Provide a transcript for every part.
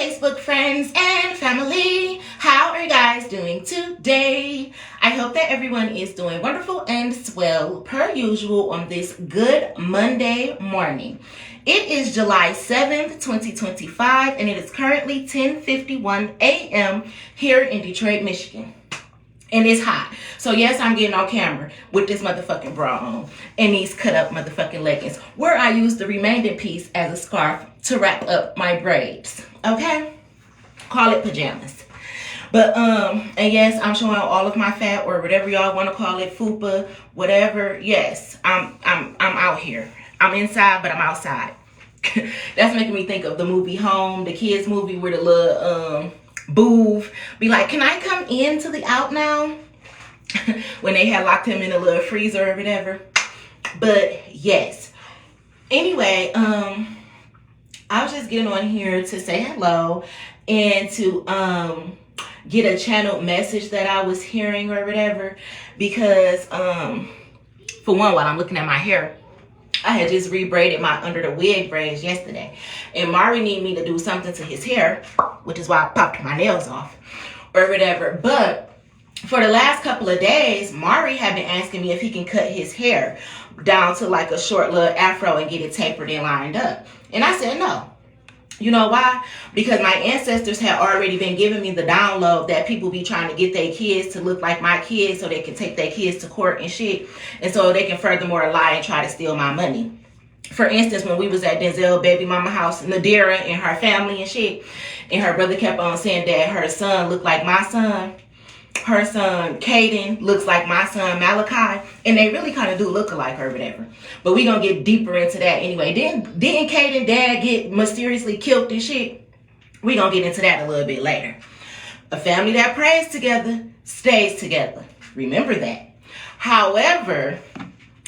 Facebook friends and family. How are you guys doing today? I hope that everyone is doing wonderful and swell per usual on this good Monday morning. It is July 7th, 2025, and it is currently 10:51 a.m. here in Detroit, Michigan. And it's hot. So yes, I'm getting on camera with this motherfucking bra on and these cut up motherfucking leggings where I use the remaining piece as a scarf to wrap up my braids. Okay? Call it pajamas. But and yes, I'm showing all of my fat or whatever y'all want to call it, fupa, whatever. Yes, I'm out here. I'm inside, but I'm outside. That's making me think of the movie Home, the kids movie where the little Boov be like, can I come into the out now? When they had locked him in a little freezer or whatever. But yes. Anyway, I was just getting on here to say hello and to get a channeled message that I was hearing or whatever. Because for one, while I'm looking at my hair, I had just rebraided my under the wig braids yesterday. And Mari needed me to do something to his hair, which is why I popped my nails off or whatever. But for the last couple of days, Mari had been asking me if he can cut his hair down to like a short little afro and get it tapered and lined up. And I said no. You know why? Because my ancestors had already been giving me the download that people be trying to get their kids to look like my kids so they can take their kids to court and shit. And so they can furthermore lie and try to steal my money. For instance, when we was at Denzel baby mama house, Nadira and her family and shit, and her brother kept on saying that her son looked like my son. Her son, Caden, looks like my son, Malachi. And they really kind of do look alike or whatever. But we going to get deeper into that anyway. Didn't Caden dad get mysteriously killed and shit? We going to get into that a little bit later. A family that prays together stays together. Remember that. However,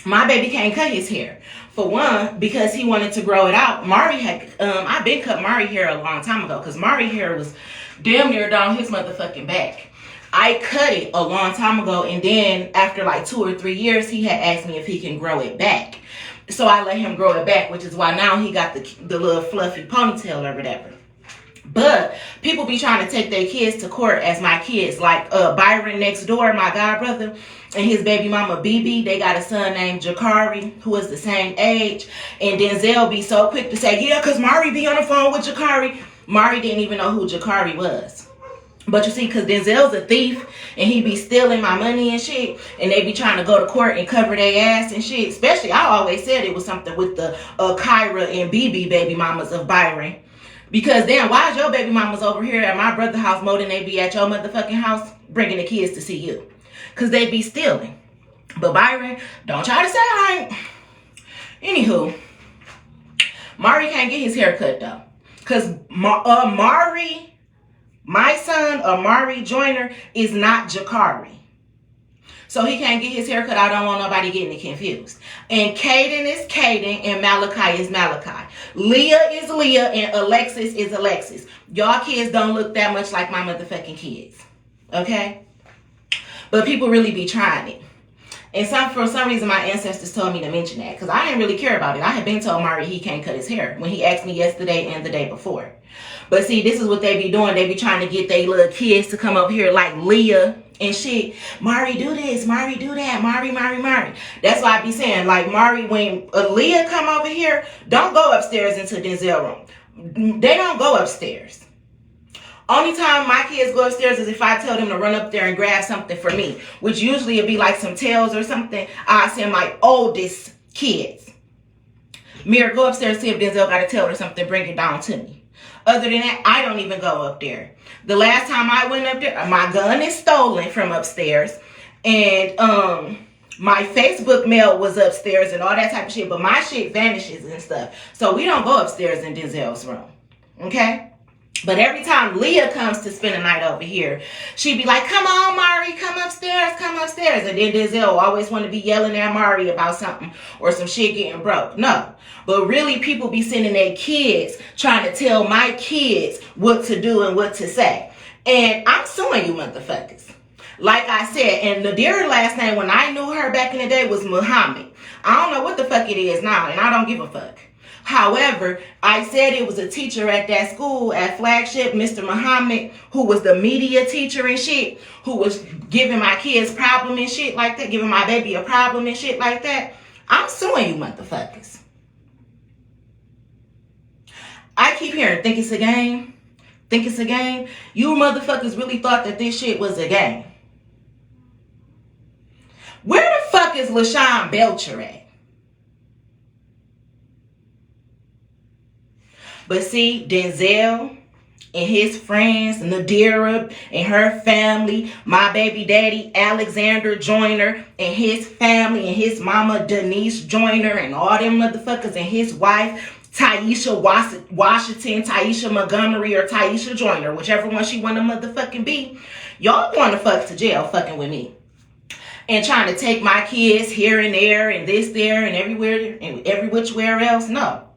my baby can't cut his hair. For one, because he wanted to grow it out. Mari had, I've been cut Mari hair a long time ago. Because Mari hair was damn near down his motherfucking back. I cut it a long time ago, and then after like 2 or 3 years, he had asked me if he can grow it back. So I let him grow it back, which is why now he got the little fluffy ponytail or whatever. But people be trying to take their kids to court as my kids, like Byron next door, my god brother, and his baby mama BB. They got a son named Jakari who is the same age, and Denzel be so quick to say, yeah, because Mari be on the phone with Jakari. Mari didn't even know who Jakari was. But you see, because Denzel's a thief and he be stealing my money and shit, and they be trying to go to court and cover their ass and shit. Especially, I always said it was something with the Kyra and BB baby mamas of Byron. Because then, why is your baby mamas over here at my brother's house more than they be at your motherfucking house bringing the kids to see you? Because they be stealing. But Byron, don't try to say I ain't. Anywho, Mari can't get his hair cut though. Because Mari... My son, Amari Joyner, is not Jakari. So he can't get his hair cut. I don't want nobody getting it confused. And Caden is Caden and Malachi is Malachi. Leah is Leah and Alexis is Alexis. Y'all kids don't look that much like my motherfucking kids. Okay? But people really be trying it. And for some reason, my ancestors told me to mention that. Because I didn't really care about it. I had been told Mari he can't cut his hair when he asked me yesterday and the day before. But see, this is what they be doing. They be trying to get their little kids to come up here like Leah and shit. Mari do this, Mari do that, Mari. That's why I be saying, like, Mari, when Leah come over here, don't go upstairs into Denzel room. They don't go upstairs. Only time my kids go upstairs is if I tell them to run up there and grab something for me, which usually it'd be like some tails or something. I send my oldest kids. Mira, go upstairs, see if Denzel got a tail or something, bring it down to me. Other than that, I don't even go up there. The last time I went up there, my gun is stolen from upstairs. And my Facebook mail was upstairs and all that type of shit. But my shit vanishes and stuff. So we don't go upstairs in Denzel's room. Okay? But every time Leah comes to spend a night over here, she'd be like, come on, Mari, come upstairs, come upstairs. And then Denzel always want to be yelling at Mari about something or some shit getting broke. No. But really, people be sending their kids trying to tell my kids what to do and what to say. And I'm suing you motherfuckers. Like I said, and Nadira last name when I knew her back in the day was Muhammad. I don't know what the fuck it is now, and I don't give a fuck. However, I said it was a teacher at that school at Flagship, Mr. Muhammad, who was the media teacher and shit, who was giving my kids problem and shit like that, giving my baby a problem and shit like that. I'm suing you motherfuckers. I keep hearing, think it's a game? Think it's a game? You motherfuckers really thought that this shit was a game. Where the fuck is LaShawn Belcher at? But see, Denzel and his friends, Nadira and her family, my baby daddy Alexander Joyner and his family and his mama Denise Joyner and all them motherfuckers and his wife Taisha Washington, Taisha Montgomery, or Taisha Joyner, whichever one she want to motherfucking be. Y'all going to fuck to jail fucking with me. And trying to take my kids here and there and this, there, and everywhere and every whichwhere else. No.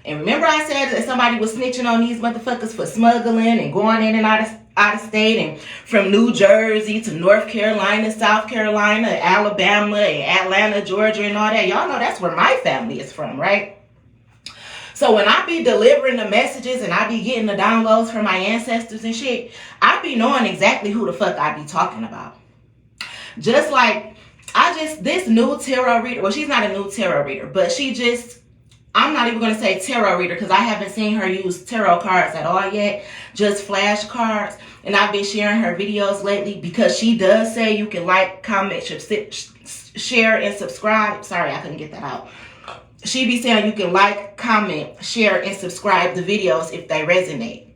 And remember I said that somebody was snitching on these motherfuckers for smuggling and going in and out of state, and from New Jersey to North Carolina, South Carolina, Alabama, and Atlanta, Georgia, and all that. Y'all know that's where my family is from, right? So when I be delivering the messages and I be getting the downloads from my ancestors and shit, I be knowing exactly who the fuck I be talking about. Just like, this new tarot reader, well, she's not a new tarot reader, but I'm not even going to say tarot reader because I haven't seen her use tarot cards at all yet, just flashcards. And I've been sharing her videos lately because she does say you can like, comment, share, and subscribe. Sorry, I couldn't get that out. She be saying you can like, comment, share, and subscribe the videos if they resonate.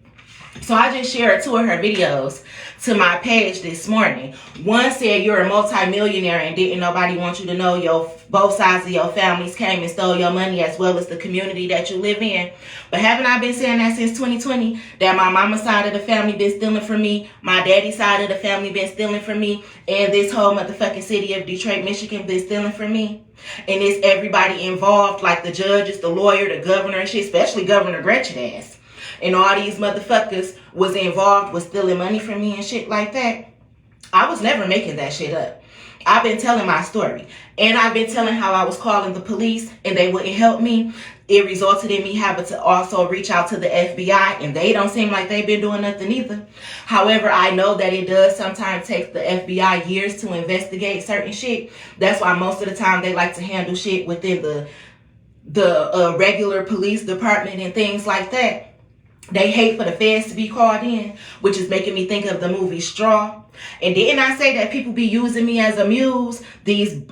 So I just shared 2 of her videos to my page this morning. One said you're a multi-millionaire and didn't nobody want you to know both sides of your families came and stole your money as well as the community that you live in. But haven't I been saying that since 2020? That my mama's side of the family been stealing from me, my daddy's side of the family been stealing from me, and this whole motherfucking city of Detroit, Michigan been stealing from me. And it's everybody involved, like the judges, the lawyer, the governor and shit, especially Governor Gretchen ass. And all these motherfuckers was involved with stealing money from me and shit like that. I was never making that shit up. I've been telling my story. And I've been telling how I was calling the police and they wouldn't help me. It resulted in me having to also reach out to the FBI, and they don't seem like they've been doing nothing either. However, I know that it does sometimes take the FBI years to investigate certain shit. That's why most of the time they like to handle shit within the regular police department and things like that. They hate for the feds to be called in, which is making me think of the movie Straw. And didn't I say that people be using me as a muse? These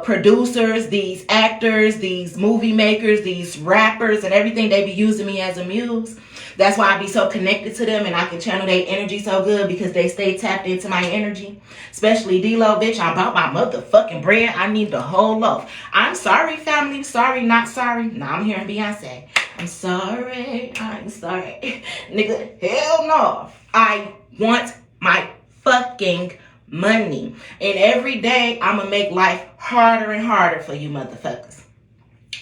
producers, these actors, these movie makers, these rappers and everything, they be using me as a muse. That's why I be so connected to them and I can channel their energy so good because they stay tapped into my energy. Especially D-Lo, bitch. I'm about my motherfucking bread. I need the whole loaf. I'm sorry, family. Sorry, not sorry. Nah, I'm hearing Beyonce. I'm sorry. Nigga, hell no. I want my fucking money. And every day, I'm going to make life harder and harder for you motherfuckers.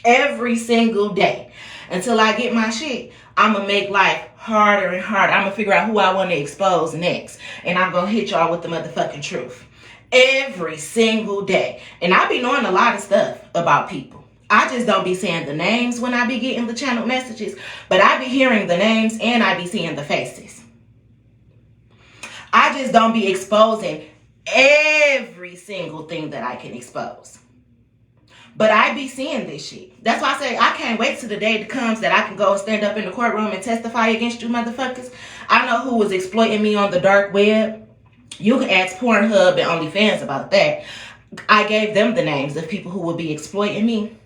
Every single day. Until I get my shit, I'm going to make life harder and harder. I'm going to figure out who I want to expose next. And I'm going to hit y'all with the motherfucking truth. Every single day. And I be knowing a lot of stuff about people. I just don't be saying the names when I be getting the channel messages. But I be hearing the names and I be seeing the faces. I just don't be exposing every single thing that I can expose. But I be seeing this shit. That's why I say I can't wait till the day that comes that I can go and stand up in the courtroom and testify against you motherfuckers. I know who was exploiting me on the dark web. You can ask Pornhub and OnlyFans about that. I gave them the names of people who would be exploiting me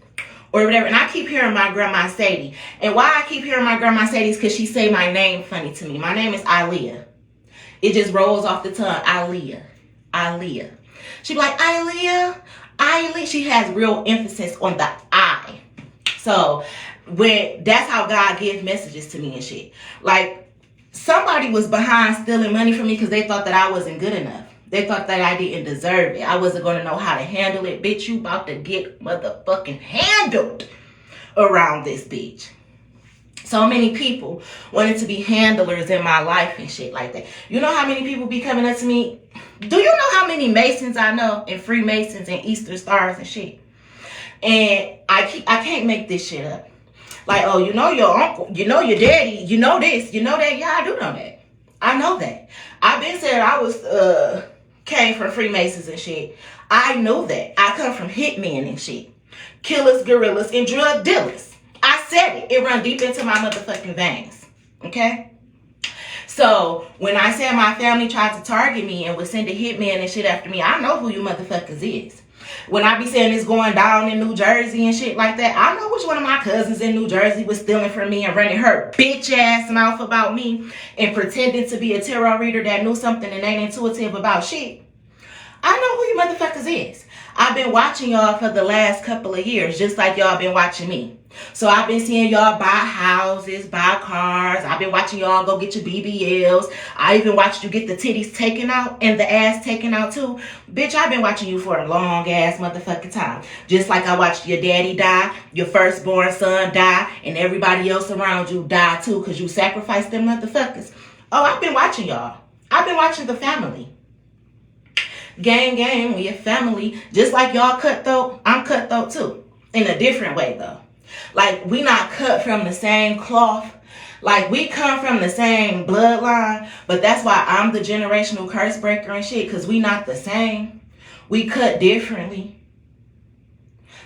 or whatever. And I keep hearing my grandma Sadie. And why I keep hearing my grandma Sadie is because she say my name funny to me. My name is Aaliyah. It just rolls off the tongue. Aaliyah. She be like, Aaliyah. She has real emphasis on the I. So that's how God gives messages to me and shit. Like somebody was behind stealing money from me because they thought that I wasn't good enough. They thought that I didn't deserve it. I wasn't going to know how to handle it. Bitch, you about to get motherfucking handled around this bitch. So many people wanted to be handlers in my life and shit like that. You know how many people be coming up to me? Do you know how many Masons I know and Freemasons and Eastern Stars and shit? And I can't make this shit up. Like, oh, you know your uncle, you know your daddy, you know this, you know that. Yeah, I do know that. I know that. I've been said I was came from Freemasons and shit. I know that. I come from hitmen and shit. Killers, gorillas, and drug dealers. I said it. It run deep into my motherfucking veins. Okay? So, when I said my family tried to target me and was sending hitmen and shit after me, I know who you motherfuckers is. When I be saying it's going down in New Jersey and shit like that, I know which one of my cousins in New Jersey was stealing from me and running her bitch ass mouth about me and pretending to be a tarot reader that knew something and ain't intuitive about shit. I know who you motherfuckers is. I've been watching y'all for the last couple of years, just like y'all been watching me. So I've been seeing y'all buy houses, buy cars. I've been watching y'all go get your BBLs. I even watched you get the titties taken out and the ass taken out too. Bitch, I've been watching you for a long ass motherfucking time. Just like I watched your daddy die, your firstborn son die, and everybody else around you die too because you sacrificed them motherfuckers. Oh, I've been watching y'all. I've been watching the family. Gang, gang, we a family. Just like y'all cutthroat, I'm cutthroat too. In a different way though. Like, we not cut from the same cloth. Like, we come from the same bloodline. But that's why I'm the generational curse breaker and shit. Because we not the same. We cut differently.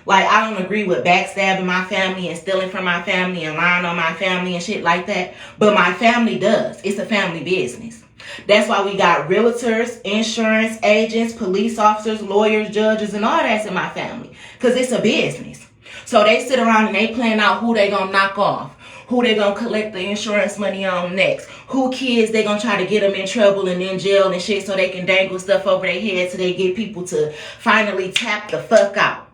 Like, I don't agree with backstabbing my family and stealing from my family and lying on my family and shit like that. But my family does. It's a family business. That's why we got realtors, insurance agents, police officers, lawyers, judges, and all that's in my family. Because it's a business. So they sit around and they plan out who they gonna knock off, who they gonna collect the insurance money on next, who kids they gonna try to get them in trouble and in jail and shit so they can dangle stuff over their head so they get people to finally tap the fuck out.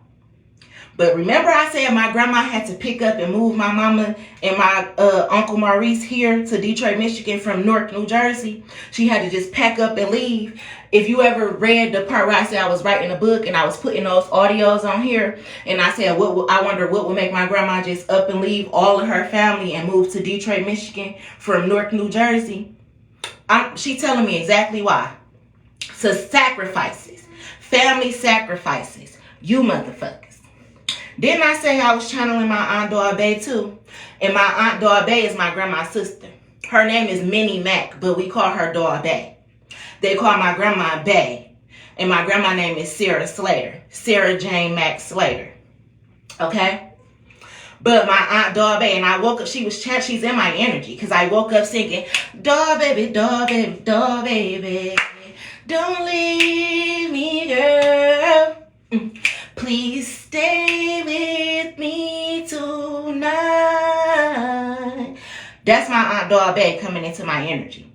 But remember I said my grandma had to pick up and move my mama and my Uncle Maurice here to Detroit, Michigan from Newark, New Jersey. She had to just pack up and leave. If you ever read the part where I said I was writing a book and I was putting those audios on here, and I said, I wonder what would make my grandma just up and leave all of her family and move to Detroit, Michigan from Newark, New Jersey. She telling me exactly why. So sacrifices. Family sacrifices. You motherfuckers. Didn't I say I was channeling my Aunt Darby too? And my Aunt Darby is my grandma's sister. Her name is Minnie Mac, but we call her Darby. They call my grandma Bay. And my grandma's name is Sarah Slater. Sarah Jane Mac Slater. Okay? But my Aunt Darby, and I woke up, she's in my energy. Because I woke up singing, Dar baby, Dar baby, Dar baby. Don't leave me, girl. Please stay with me tonight. That's my Aunt Darby coming into my energy.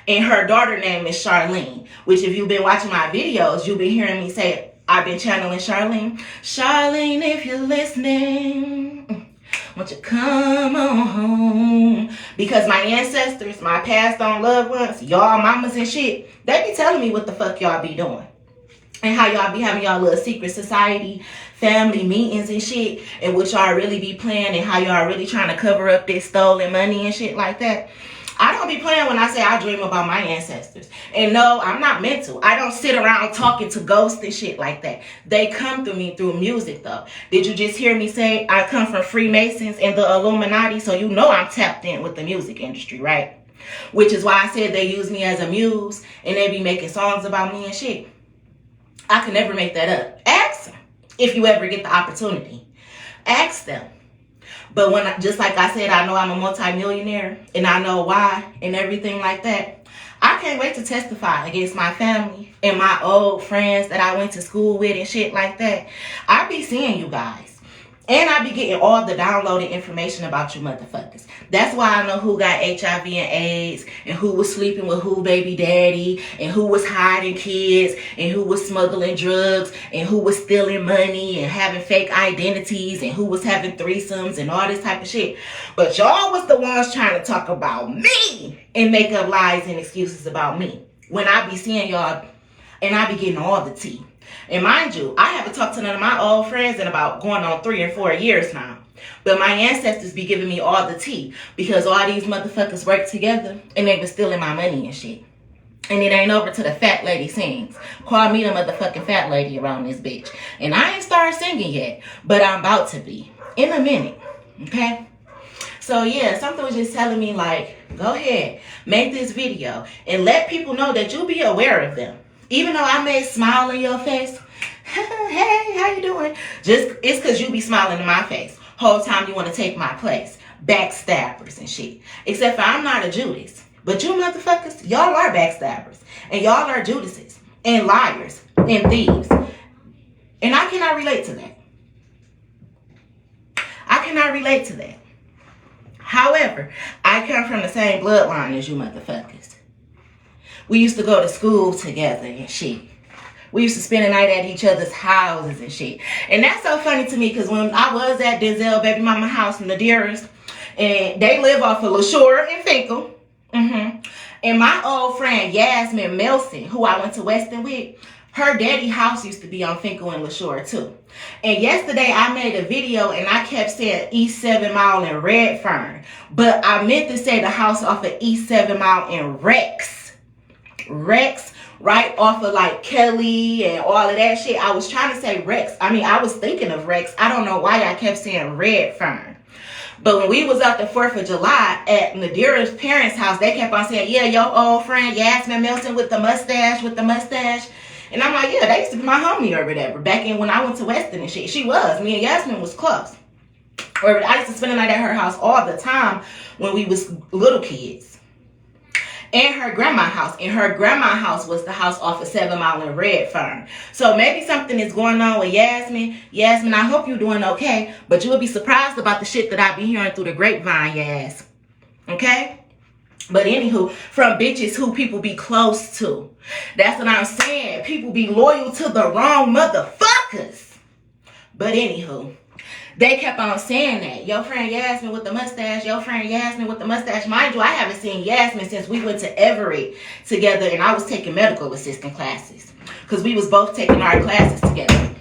And her daughter name is Charlene, which if you've been watching my videos, you've been hearing me say, I've been channeling Charlene. Charlene, if you're listening, won't you come on home? Because my ancestors, my passed on loved ones, y'all mamas and shit, they be telling me what the fuck y'all be doing. And how y'all be having y'all little secret society family meetings and shit. And what y'all really be playing and how y'all really trying to cover up this stolen money and shit like that. I don't be playing when I say I dream about my ancestors. And no, I'm not mental. I don't sit around talking to ghosts and shit like that. They come through me through music though. Did you just hear me say I come from Freemasons and the Illuminati? So you know I'm tapped in with the music industry, right? Which is why I said they use me as a muse and they be making songs about me and shit. I can never make that up. Ask them if you ever get the opportunity. Ask them. But just like I said, I know I'm a multimillionaire and I know why and everything like that. I can't wait to testify against my family and my old friends that I went to school with and shit like that. I be seeing you guys. And I be getting all the downloaded information about you motherfuckers. That's why I know who got HIV and AIDS and who was sleeping with who baby daddy and who was hiding kids and who was smuggling drugs and who was stealing money and having fake identities and who was having threesomes and all this type of shit. But y'all was the ones trying to talk about me and make up lies and excuses about me. When I be seeing y'all and I be getting all the tea. And mind you, I haven't talked to none of my old friends in about going on 3 or 4 years now. But my ancestors be giving me all the tea because all these motherfuckers work together and they been stealing my money and shit. And it ain't over to the fat lady sings. Call me the motherfucking fat lady around this bitch. And I ain't started singing yet, but I'm about to be in a minute. Okay? So yeah, something was just telling me like, go ahead, make this video and let people know that you'll be aware of them. Even though I may smile in your face, hey, how you doing? Just it's because you be smiling in my face. Whole time you want to take my place. Backstabbers and shit. Except for I'm not a Judas. But you motherfuckers, y'all are backstabbers. And y'all are Judases. And liars. And thieves. And I cannot relate to that. I cannot relate to that. However, I come from the same bloodline as you motherfuckers. We used to go to school together and shit. We used to spend the night at each other's houses and shit. And that's so funny to me because when I was at Denzel baby mama house in the Dearest, and they live off of LaShore and Finkel. And my old friend Yasmin Melson, who I went to Weston with, her daddy house used to be on Finkel and LaShore too. And yesterday I made a video and I kept saying East 7 Mile and Redfern. But I meant to say the house off of East 7 Mile and Rex. Rex, right off of like Kelly and all of that shit. I was trying to say Rex. I mean, I was thinking of Rex. I don't know why I kept saying Redfern. But when we was out the 4th of July at Nadira's parents' house, they kept on saying, yeah, your old friend Yasmin Milton with the mustache. And I'm like, yeah, they used to be my homie or whatever. Back in when I went to Weston and shit. She was. Me and Yasmin was close. Or I used to spend the night at her house all the time when we was little kids. And her grandma's house. And her grandma's house was the house off of 7 Mile and Redfern. So maybe something is going on with Yasmin. Yasmin, I hope you're doing okay. But you will be surprised about the shit that I be hearing through the grapevine, Yas. Okay? But anywho, from bitches who people be close to. That's what I'm saying. People be loyal to the wrong motherfuckers. But anywho, they kept on saying that. Your friend Yasmin with the mustache. Your friend Yasmin with the mustache. Mind you, I haven't seen Yasmin since we went to Everett together and I was taking medical assistant classes. Because we was both taking our classes together.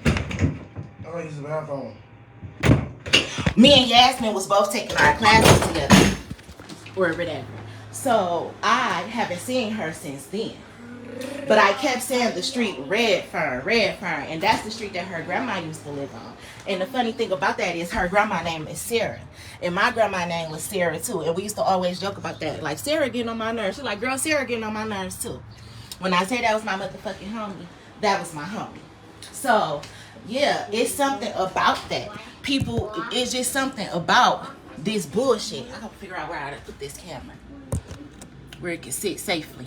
Oh, use the bathroom. Me and Yasmin was both taking our classes together. Or whatever. So, I haven't seen her since then. But I kept saying the street Redfern. And that's the street that her grandma used to live on. And the funny thing about that is her grandma name is Sarah. And my grandma name was Sarah too. And we used to always joke about that. Like, Sarah getting on my nerves. She's like, girl, Sarah getting on my nerves too. When I say that was my motherfucking homie, that was my homie. So, yeah, it's something about that. People, it's just something about this bullshit. I gotta figure out where I gotta put this camera. Where it can sit safely.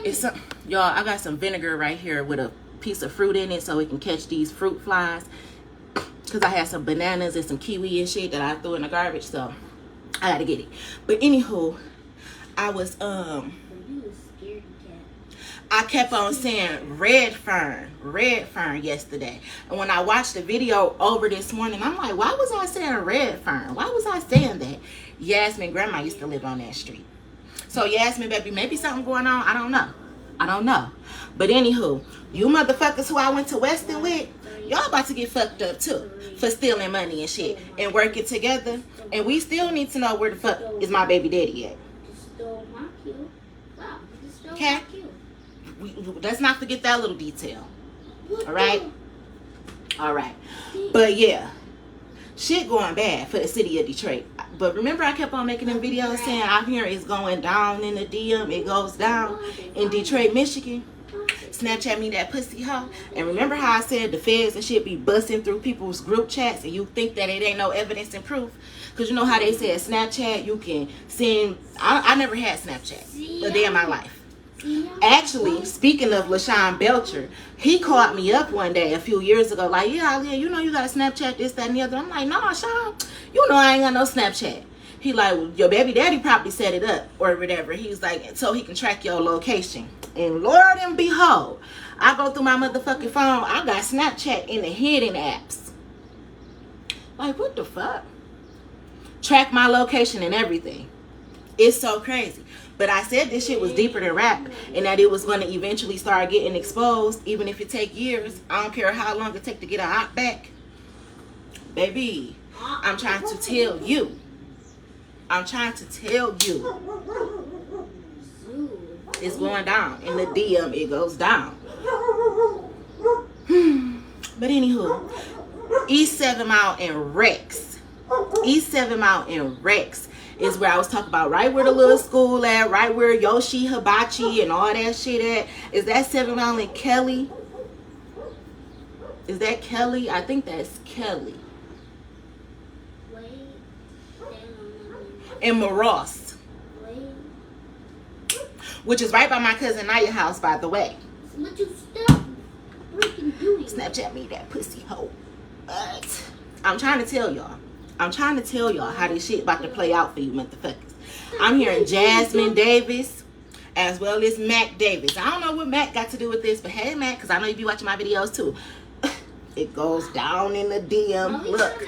It's y'all, I got some vinegar right here with a piece of fruit in it so it can catch these fruit flies. Because I had some bananas and some kiwi and shit that I threw in the garbage, so I gotta get it. But anywho, I was I kept on saying Redfern yesterday. And when I watched the video over this morning, I'm like, why was I saying Redfern? Why was I saying that? Yasmin grandma used to live on that street. So Yasmin, baby, maybe something going on. I don't know. But anywho, you motherfuckers who I went to Weston with, y'all about to get fucked up too for stealing money and shit and working together. And we still need to know where the fuck is my baby daddy at. Okay? Let's not forget that little detail. Alright? Alright. But yeah, shit going bad for the city of Detroit. But remember I kept on making them videos saying out here it's going down in the DM. It goes down in Detroit, Michigan. Snapchat me that pussy hoe. And remember how I said the feds and shit be busting through people's group chats and you think that it ain't no evidence and proof? Because you know how they said Snapchat, you can send... I never had Snapchat a day in my life. Actually, speaking of LaShawn Belcher, he called me up one day a few years ago, like, yeah, Aaliyah, you know you got a Snapchat, this, that, and the other. I'm like, no, Sean, you know I ain't got no Snapchat. He like, well, your baby daddy probably set it up or whatever. He was like, so he can track your location. And Lord and behold, I go through my motherfucking phone, I got Snapchat in the hidden apps. Like, what the fuck? Track my location and everything. It's so crazy. But I said this shit was deeper than rap and that it was going to eventually start getting exposed, even if it take years. I don't care how long it take to get a hot back. Baby, I'm trying to tell you. It's going down. In the DM, it goes down. But anywho, East 7 Mile and Rex. East 7 Mile and Rex is where I was talking about, right where the little school at, right where Yoshi Hibachi and all that shit at. Is that 7 Mile and Kelly? Is that Kelly? I think that's Kelly. And Moros, which is right by my cousin Naya's house, by the way. Would you stop freaking doing? Snapchat me that pussy hoe. But I'm trying to tell y'all. I'm trying to tell y'all how this shit about to play out for you motherfuckers. I'm hearing Jasmine Davis as well as Mac Davis. I don't know what Mac got to do with this, but hey Mac, because I know you be watching my videos too. It goes down in the DM. Look,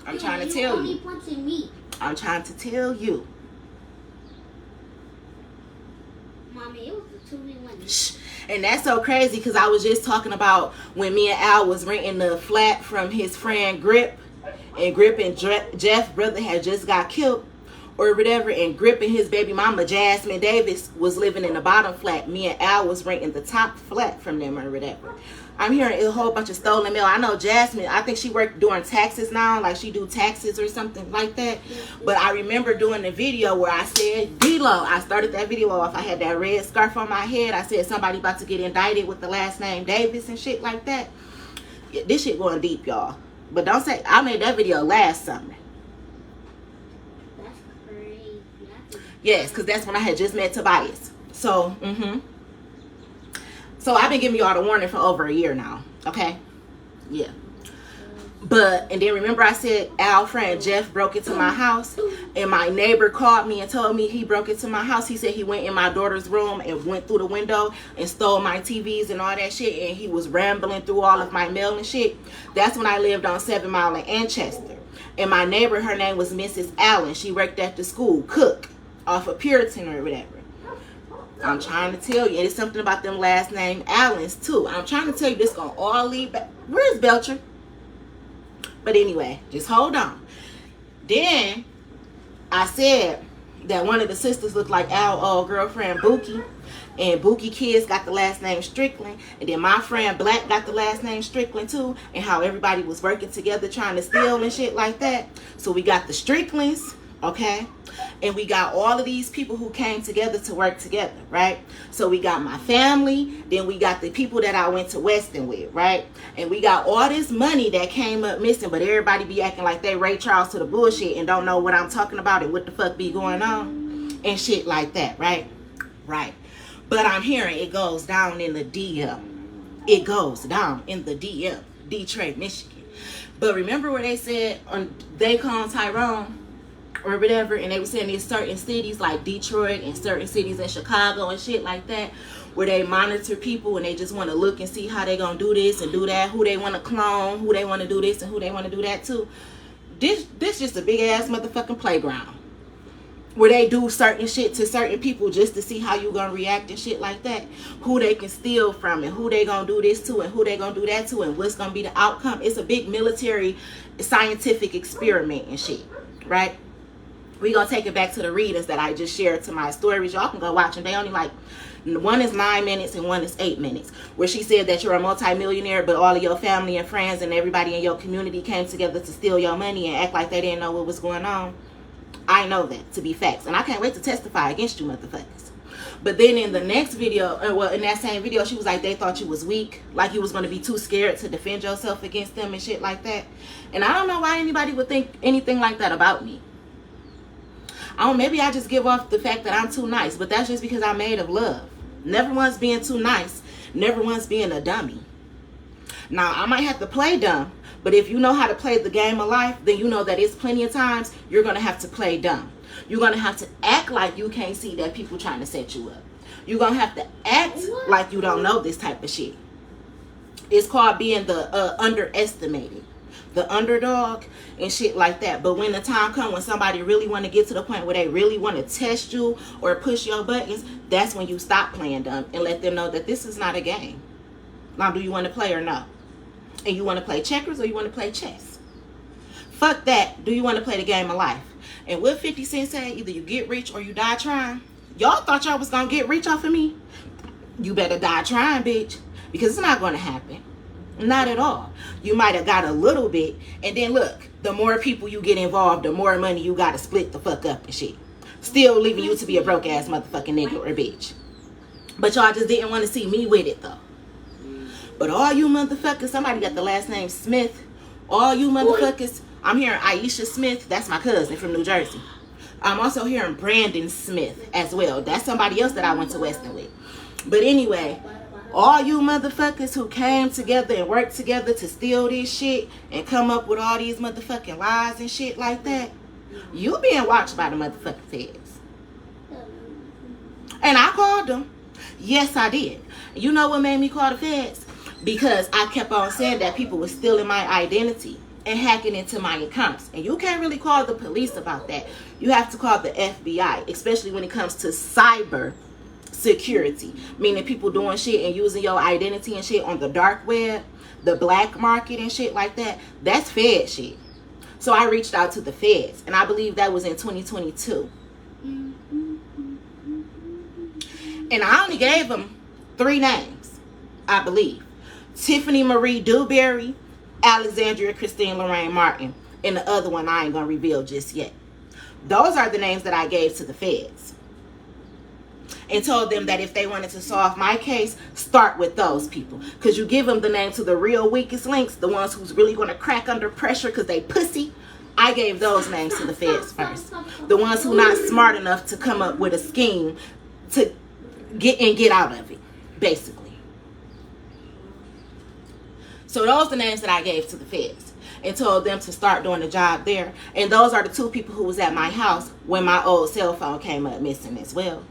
I'm trying to tell you. I'm trying to tell you. Mommy, it was the 2v1. Shh. And that's so crazy because I was just talking about when me and Al was renting the flat from his friend Grip. And Grip and Jeff brother had just got killed or whatever. And Grip and his baby mama, Jasmine Davis, was living in the bottom flat. Me and Al was renting the top flat from them or whatever. I'm hearing a whole bunch of stolen mail. I know Jasmine, I think she worked doing taxes now, like she do taxes or something like that. But I remember doing the video where I said, D-Lo, I started that video off. I had that red scarf on my head. I said somebody about to get indicted with the last name Davis and shit like that. Yeah, this shit going deep, y'all. But don't say, I made that video last summer. That's crazy. Yes, because that's when I had just met Tobias. So, So I've been giving y'all the warning for over a year now. Okay? Yeah. But, and then remember I said Al friend Jeff broke into my house. And my neighbor called me and told me he broke into my house. He said he went in my daughter's room and went through the window and stole my TVs and all that shit. And he was rambling through all of my mail and shit. That's when I lived on 7 Mile in Anchester. And my neighbor, her name was Mrs. Allen. She worked at the school, cook, off of Puritan or whatever. I'm trying to tell you, and it's something about them last name Allens too. I'm trying to tell you this gonna all lead back. Where's Belcher? But anyway, just hold on. Then I said that one of the sisters looked like Al's girlfriend Bookie, and Bookie kids got the last name Strickland, and then my friend Black got the last name Strickland too, and how everybody was working together trying to steal and shit like that. So we got the Stricklands, okay? And we got all of these people who came together to work together, right? So we got my family, then we got the people that I went to Weston with, right? And we got all this money that came up missing, but everybody be acting like they Ray Charles to the bullshit and don't know what I'm talking about and what the fuck be going on and shit like that, right? Right. But I'm hearing it goes down in the DM. It goes down in the DM, Detroit, Michigan. But remember where they said on They Call Tyrone or whatever, and they were saying there's certain cities like Detroit and certain cities in Chicago and shit like that where they monitor people and they just want to look and see how they gonna do this and do that, who they want to clone, who they want to do this and who they want to do that too. This just a big ass motherfucking playground where they do certain shit to certain people just to see how you gonna react and shit like that, who they can steal from and who they gonna do this to and who they gonna do that to and what's gonna be the outcome. It's a big military scientific experiment and shit, right? We gonna take it back to the readings that I just shared to my stories. Y'all can go watch them. They only like, one is 9 minutes and one is 8 minutes, where she said that you're a multimillionaire, but all of your family and friends and everybody in your community came together to steal your money and act like they didn't know what was going on. I know that to be facts, and I can't wait to testify against you motherfuckers. But then in the next video, well, in that same video, she was like, they thought you was weak, like you was going to be too scared to defend yourself against them and shit like that. And I don't know why anybody would think anything like that about me. Maybe I just give off the fact that I'm too nice, but that's just because I'm made of love. Never once being too nice, never once being a dummy. Now, I might have to play dumb, but if you know how to play the game of life, then you know that it's plenty of times you're going to have to play dumb. You're going to have to act like you can't see that people trying to set you up. You're going to have to act like you don't know this type of shit. It's called being the underestimated, the underdog and shit like that. But when the time comes when somebody really want to get to the point where they really want to test you or push your buttons, that's when you stop playing dumb and let them know that this is not a game. Now, do you want to play or no? And you want to play checkers or you want to play chess? Fuck that. Do you want to play the game of life? And what 50 Cent said, either you get rich or you die trying. Y'all thought y'all was going to get rich off of me? You better die trying, bitch. Because it's not going to happen. Not at all. You might have got a little bit, and then look, the more people you get involved, the more money you got to split the fuck up and shit. Still leaving you to be a broke ass motherfucking nigga or bitch. But y'all just didn't want to see me with it though. But all you motherfuckers, somebody got the last name Smith. All you motherfuckers, I'm hearing Aisha Smith. That's my cousin from New Jersey. I'm also hearing Brandon Smith as well. That's somebody else that I went to Weston with. But anyway, all you motherfuckers who came together and worked together to steal this shit and come up with all these motherfucking lies and shit like that, you being watched by the motherfucking feds. And I called them. Yes, I did. You know what made me call the feds? Because I kept on saying that people were stealing my identity and hacking into my accounts. And you can't really call the police about that. You have to call the FBI, especially when it comes to cyber security, meaning people doing shit and using your identity and shit on the dark web, the black market and shit like that. That's Fed shit. So I reached out to the feds, and I believe that was in 2022. And I only gave them 3 names, I believe. Tiffany Marie Dewberry, Alexandria Christine Lorraine Martin, and the other one I ain't gonna reveal just yet. Those are the names that I gave to the feds. And told them that if they wanted to solve my case, start with those people. Because you give them the name to the real weakest links, the ones who's really going to crack under pressure because they pussy. I gave those names to the feds first. The ones who not smart enough to come up with a scheme to get out of it, basically. So those are the names that I gave to the feds and told them to start doing the job there. And those are the 2 people who was at my house when my old cell phone came up missing as well.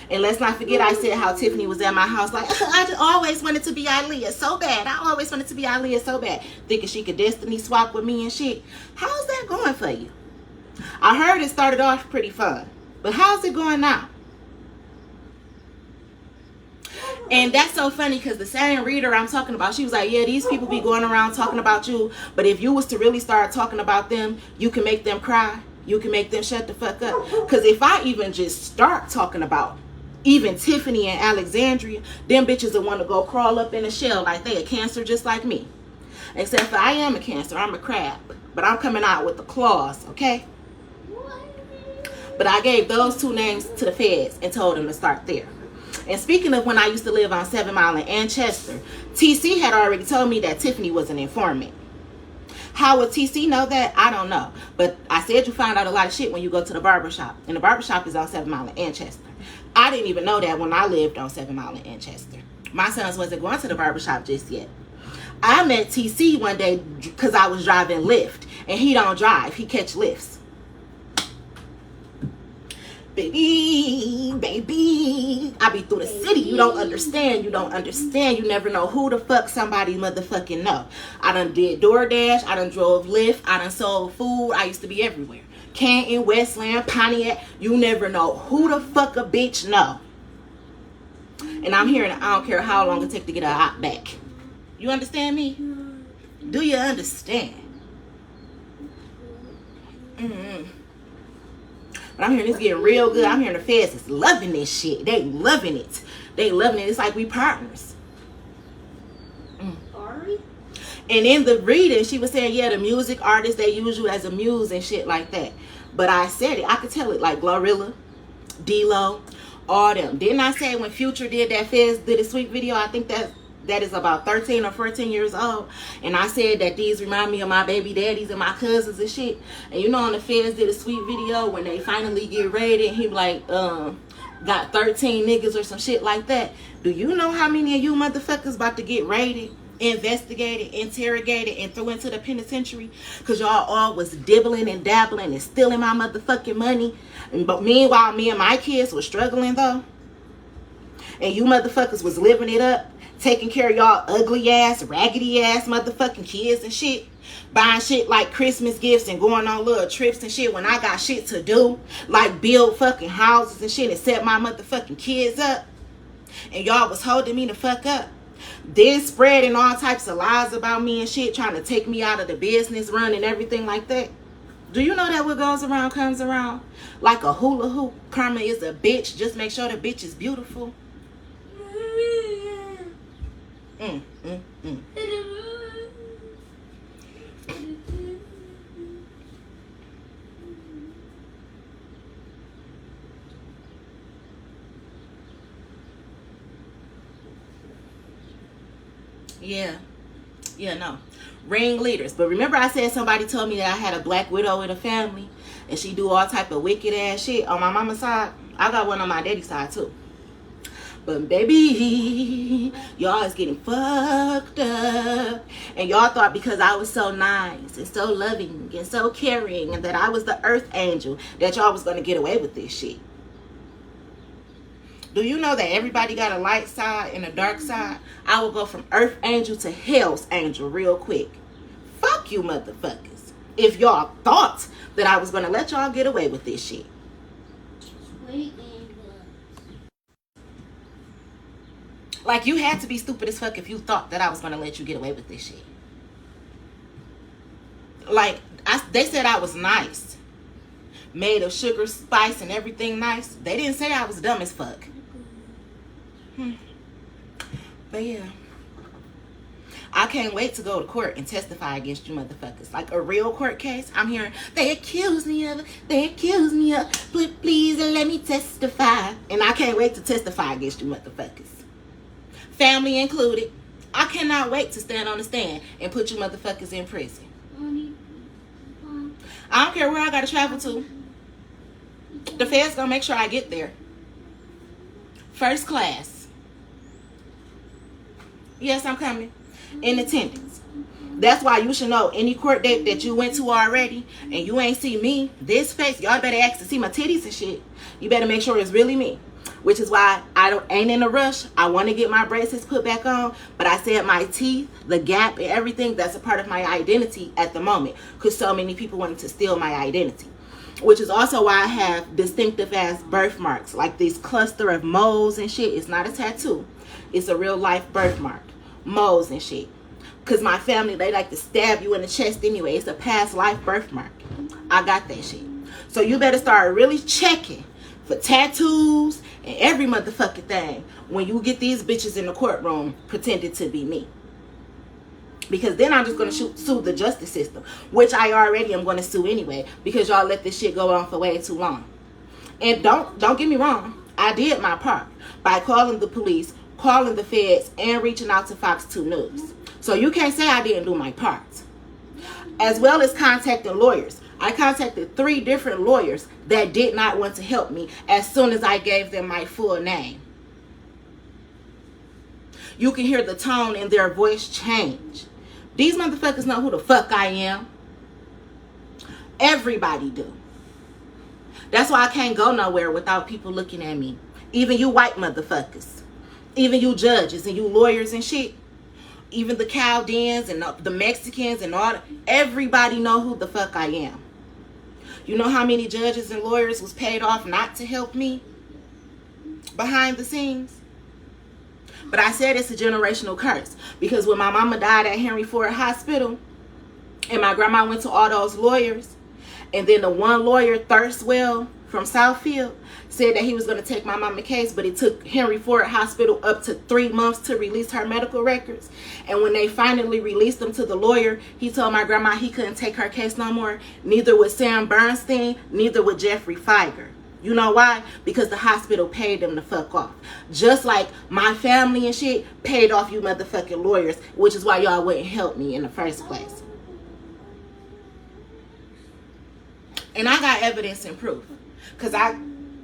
And let's not forget I said how Tiffany was at my house like, I just always wanted to be Aaliyah so bad. I always wanted to be Aaliyah so bad. Thinking she could destiny swap with me and shit. How's that going for you? I heard it started off pretty fun. But how's it going now? And that's so funny because the same reader I'm talking about, she was like, yeah, these people be going around talking about you. But if you was to really start talking about them, you can make them cry. You can make them shut the fuck up. Because if I even just start talking about even Tiffany and Alexandria, them bitches will want to go crawl up in a shell like they a cancer just like me. Except for I am a cancer. I'm a crab. But I'm coming out with the claws, okay? But I gave those 2 names to the feds and told them to start there. And speaking of when I used to live on 7 Mile in Anchester, TC had already told me that Tiffany was an informant. How would TC know that? I don't know. But I said you find out a lot of shit when you go to the barbershop. And the barbershop is on 7 Mile in Anchester. I didn't even know that when I lived on 7 Mile in Anchester. My sons wasn't going to the barbershop just yet. I met TC one day because I was driving Lyft. And he don't drive. He catch lifts. Baby, I be through the city. You don't understand. You don't understand. You never know who the fuck somebody motherfucking know. I done did DoorDash. I done drove Lyft. I done sold food. I used to be everywhere. Canton, Westland, Pontiac. You never know who the fuck a bitch know. And I'm hearing I don't care how long it take to get a hot back. You understand me? Do you understand? But I'm hearing this getting real good. I'm hearing the feds is loving this shit. They loving it. They loving it. It's like we partners. Are we? And in the reading, she was saying, yeah, the music artists, they use you as a muse and shit like that. But I said it. I could tell it like Glorilla, D-Lo, all them. Didn't I say when Future did that Feds Did It Sweet video, I think that is about 13 or 14 years old. And I said that these remind me of my baby daddies and my cousins and shit. And you know on the Feds Did a Sweet video when they finally get raided, he like got 13 niggas or some shit like that. Do you know how many of you motherfuckers about to get raided, investigated, interrogated, and thrown into the penitentiary? Because y'all all was dibbling and dabbling and stealing my motherfucking money. But meanwhile, me and my kids were struggling though. And you motherfuckers was living it up. Taking care of y'all ugly ass, raggedy ass motherfucking kids and shit. Buying shit like Christmas gifts and going on little trips and shit when I got shit to do. Like build fucking houses and shit and set my motherfucking kids up. And y'all was holding me the fuck up. Then spreading all types of lies about me and shit. Trying to take me out of the business run and everything like that. Do you know that what goes around comes around? Like a hula hoop. Karma is a bitch. Just make sure the bitch is beautiful. Yeah. Yeah, no. Ringleaders. But remember I said somebody told me that I had a black widow in the family and she do all type of wicked ass shit on my mama's side? I got one on my daddy's side too. But baby, y'all is getting fucked up. And y'all thought because I was so nice and so loving and so caring and that I was the earth angel that y'all was going to get away with this shit. Do you know that everybody got a light side and a dark side? I will go from earth angel to hell's angel real quick. Fuck you motherfuckers. If y'all thought that I was going to let y'all get away with this shit. Sweet and Like, you had to be stupid as fuck if you thought that I was going to let you get away with this shit. Like, they said I was nice. Made of sugar, spice, and everything nice. They didn't say I was dumb as fuck. But yeah. I can't wait to go to court and testify against you motherfuckers. Like a real court case. I'm hearing, they accuse me of it. They accuse me of it. Please let me testify. And I can't wait to testify against you motherfuckers. Family included. I cannot wait to stand on the stand and put you motherfuckers in prison. I don't care where I gotta travel to. The feds gonna make sure I get there. First class. Yes, I'm coming. In attendance. That's why you should know any court date that you went to already and you ain't see me, this face, y'all better ask to see my titties and shit. You better make sure it's really me. Which is why I ain't in a rush. I want to get my braces put back on. But I said my teeth, the gap, and everything, that's a part of my identity at the moment. Because so many people wanted to steal my identity. Which is also why I have distinctive ass birthmarks. Like this cluster of moles and shit. It's not a tattoo. It's a real life birthmark. Moles and shit. Because my family, they like to stab you in the chest anyway. It's a past life birthmark. I got that shit. So you better start really checking for tattoos and every motherfucking thing when you get these bitches in the courtroom pretending to be me. Because then I'm just going to sue the justice system, which I already am going to sue anyway, because y'all let this shit go on for way too long. And don't get me wrong, I did my part by calling the police, calling the feds, and reaching out to Fox 2 News. So you can't say I didn't do my part. As well as contacting lawyers. I contacted 3 different lawyers that did not want to help me as soon as I gave them my full name. You can hear the tone in their voice change. These motherfuckers know who the fuck I am. Everybody do. That's why I can't go nowhere without people looking at me. Even you white motherfuckers. Even you judges and you lawyers and shit. Even the Chaldeans and the Mexicans and all. Everybody know who the fuck I am. You know how many judges and lawyers was paid off not to help me behind the scenes? But I said it's a generational curse. Because when my mama died at Henry Ford Hospital and my grandma went to all those lawyers, and then the one lawyer, Thurswell from Southfield, said that he was going to take my mama's case, but it took Henry Ford Hospital up to 3 months to release her medical records. And when they finally released them to the lawyer, he told my grandma he couldn't take her case no more. Neither would Sam Bernstein, neither would Jeffrey Feiger. You know why? Because the hospital paid them the fuck off. Just like my family and shit paid off you motherfucking lawyers, which is why y'all wouldn't help me in the first place. And I got evidence and proof. Because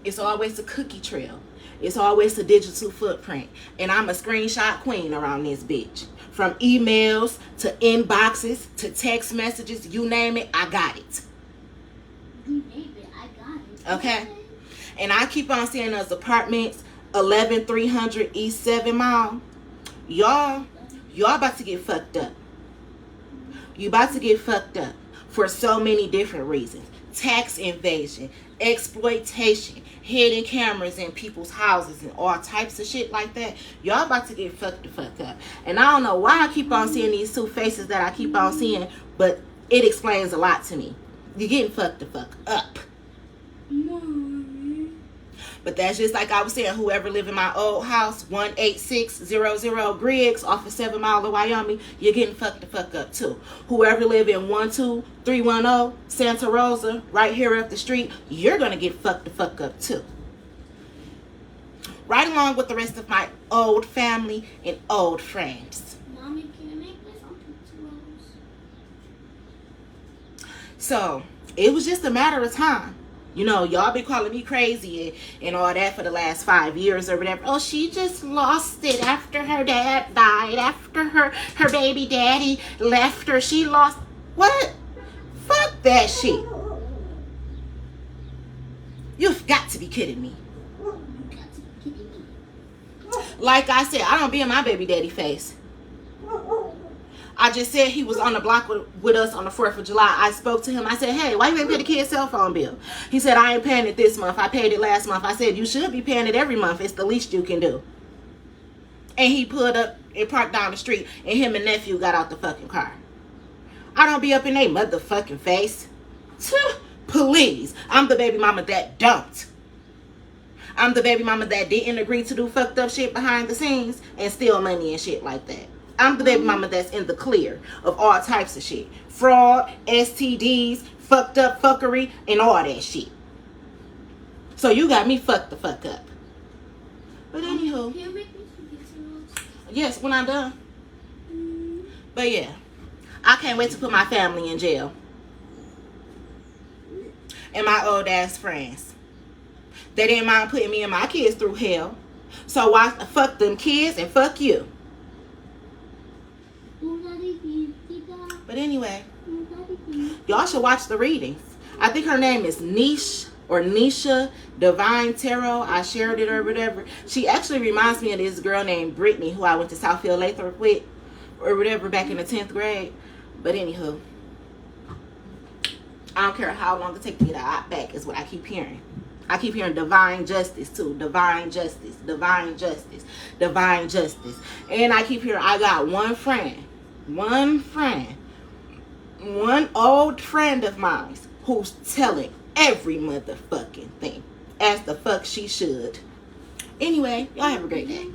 it's always a cookie trail. It's always a digital footprint. And I'm a screenshot queen around this bitch. From emails to inboxes to text messages, you name it, I got it. You name it, I got it. Okay? And I keep on seeing those apartments, 11300 East 7 Mile. Y'all about to get fucked up. You about to get fucked up for so many different reasons. Tax invasion, exploitation, hidden cameras in people's houses and all types of shit like that. Y'all about to get fucked the fuck up. And I don't know why I keep on seeing these 2 faces that I keep on seeing, but it explains a lot to me. You're getting fucked the fuck up. But that's just like I was saying, whoever live in my old house, 18600 Griggs off of 7 Mile of Wyoming, you're getting fucked the fuck up too. Whoever live in 12310 Santa Rosa, right here up the street, you're going to get fucked the fuck up too. Right along with the rest of my old family and old friends. Mommy, So it was just a matter of time. You know, y'all been calling me crazy and all that for the last 5 years or whatever. Oh, she just lost it after her dad died. After her baby daddy left her. She lost. What? Fuck that shit. You've got to be kidding me. Like I said, I don't be in my baby daddy face. I just said he was on the block with us on the 4th of July. I spoke to him. I said, hey, why you ain't pay the kid's cell phone bill? He said, I ain't paying it this month. I paid it last month. I said, you should be paying it every month. It's the least you can do. And he pulled up and parked down the street, and him and nephew got out the fucking car. I don't be up in their motherfucking face. Please. I'm the baby mama that don't. I'm the baby mama that didn't agree to do fucked up shit behind the scenes and steal money and shit like that. I'm the baby mama that's in the clear of all types of shit. Fraud, STDs, fucked up fuckery, and all that shit. So you got me fucked the fuck up. But anywho. Can you make me some pizza rolls? Yes, when I'm done. But yeah. I can't wait to put my family in jail. And my old ass friends. They didn't mind putting me and my kids through hell. So why fuck them kids and fuck you. But anyway, y'all should watch the readings. I think her name is Nisha Divine Tarot. I shared it or whatever. She actually reminds me of this girl named Brittany who I went to Southfield Lathrop with or whatever back in the 10th grade. But anywho, I don't care how long it takes me to opt back is what I keep hearing. I keep hearing divine justice too. Divine justice. Divine justice. Divine justice. And I keep hearing I got one friend. One old friend of mine who's telling every motherfucking thing. As the fuck she should. Anyway, y'all have a great day.